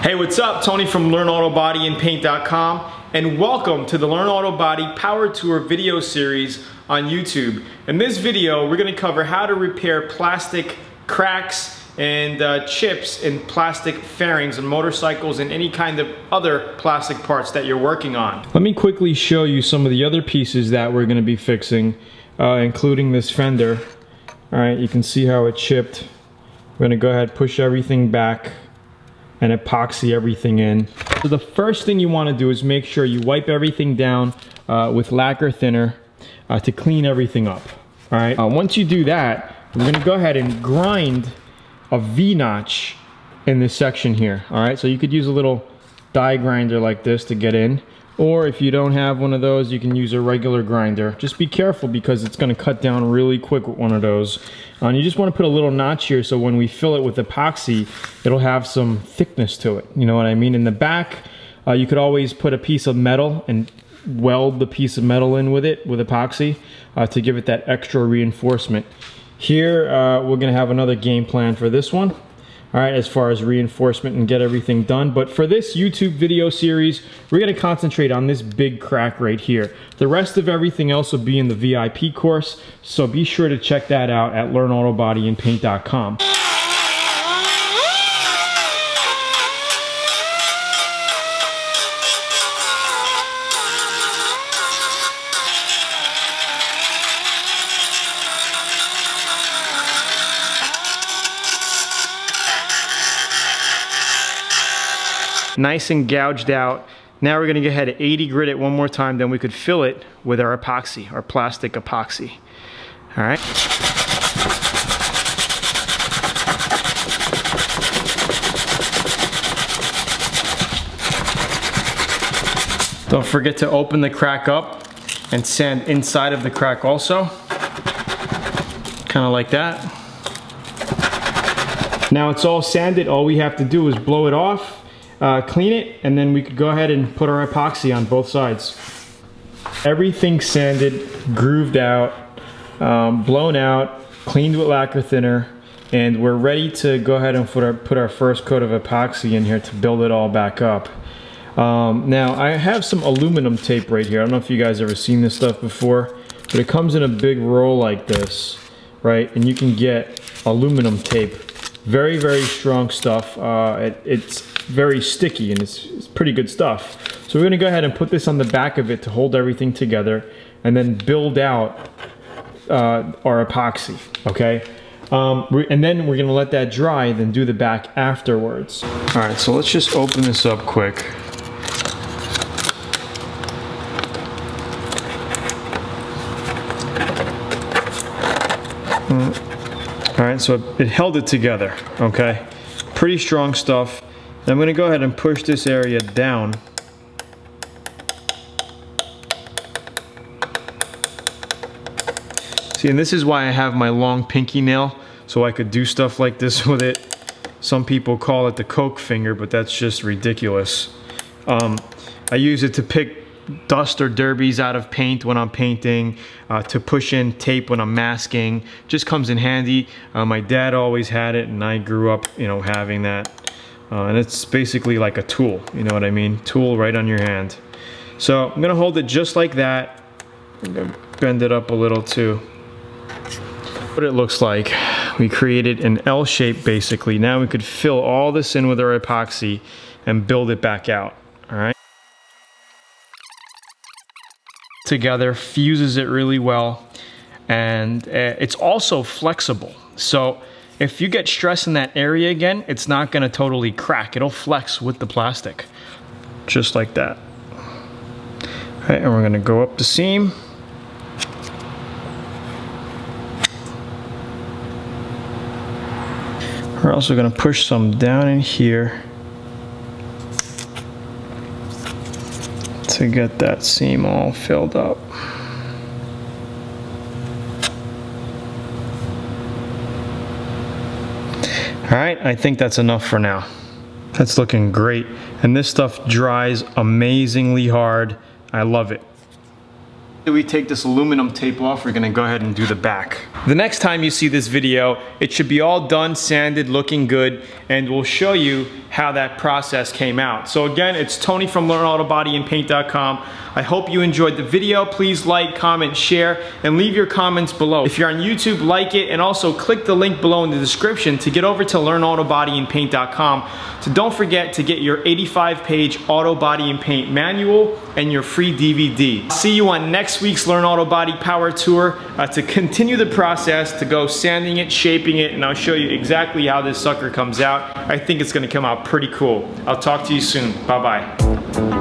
Hey, what's up? Tony from LearnAutoBodyAndPaint.com, and welcome to the Learn Auto Body Power Tour video series on YouTube. In this video, we're going to cover how to repair plastic cracks and chips in plastic fairings on motorcycles and any kind of other plastic parts that you're working on. Let me quickly show you some of the other pieces that we're going to be fixing, including this fender. Alright, you can see how it chipped. We're going to go ahead, push everything back, and epoxy everything in. So the first thing you want to do is make sure you wipe everything down with lacquer thinner to clean everything up. All right. Once you do that, we're going to go ahead and grind a V-notch in this section here. All right. So you could use a little die grinder like this to get in, or if you don't have one of those, you can use a regular grinder. Just be careful because it's going to cut down really quick with one of those. And you just want to put a little notch here so when we fill it with epoxy, it'll have some thickness to it. You know what I mean? In the back, you could always put a piece of metal and weld the piece of metal in with it, with epoxy, to give it that extra reinforcement. Here, we're going to have another game plan for this one. All right, as far as reinforcement and get everything done. But for this YouTube video series, we're going to concentrate on this big crack right here. The rest of everything else will be in the VIP course, so be sure to check that out at LearnAutoBodyAndPaint.com. Nice and gouged out. Now we're gonna go ahead and 80 grit it one more time, then we could fill it with our epoxy, our plastic epoxy. All right. Don't forget to open the crack up and sand inside of the crack also. Kind of like that. Now it's all sanded. All we have to do is blow it off, clean it, and then we could go ahead and put our epoxy on both sides. Everything sanded, grooved out, blown out, cleaned with lacquer thinner, and we're ready to go ahead and put our first coat of epoxy in here to build it all back up. Now I have some aluminum tape right here. I don't know if you guys ever seen this stuff before, but it comes in a big roll like this, right? And you can get aluminum tape. Very, very strong stuff. It's very sticky and it's pretty good stuff. So we're gonna go ahead and put this on the back of it to hold everything together and then build out our epoxy, okay? And then we're gonna let that dry, then do the back afterwards. All right, so let's just open this up quick. All right, so it held it together, okay? Pretty strong stuff. I'm gonna go ahead and push this area down. See, and this is why I have my long pinky nail, so I could do stuff like this with it. Some people call it the Coke finger, but that's just ridiculous. I use it to pick dust or derbies out of paint when I'm painting, to push in tape when I'm masking. Just comes in handy. My dad always had it, and I grew up, you know, having that. And it's basically like a tool, you know what I mean? Tool right on your hand. So I'm gonna hold it just like that. I'm gonna bend it up a little too. What it looks like, we created an L shape basically. Now we could fill all this in with our epoxy and build it back out, all right? Together, fuses it really well, and it's also flexible. So if you get stress in that area again, it's not gonna totally crack. It'll flex with the plastic, just like that. All right, and we're gonna go up the seam. We're also gonna push some down in here to get that seam all filled up. All right, I think that's enough for now. That's looking great. And this stuff dries amazingly hard. I love it. We take this aluminum tape off, we're gonna go ahead and do the back. The next time you see this video, it should be all done, sanded, looking good, and we'll show you how that process came out. So again, it's Tony from LearnAutoBodyAndPaint.com. I hope you enjoyed the video. Please like, comment, share, and leave your comments below. If you're on YouTube, like it, and also click the link below in the description to get over to LearnAutoBodyAndPaint.com. So don't forget to get your 85-page auto body and paint manual and your free DVD. See you on next week's Learn Auto Body Power Tour to continue the process, to go sanding it, shaping it, and I'll show you exactly how this sucker comes out. I think it's gonna come out pretty cool. I'll talk to you soon. Bye-bye.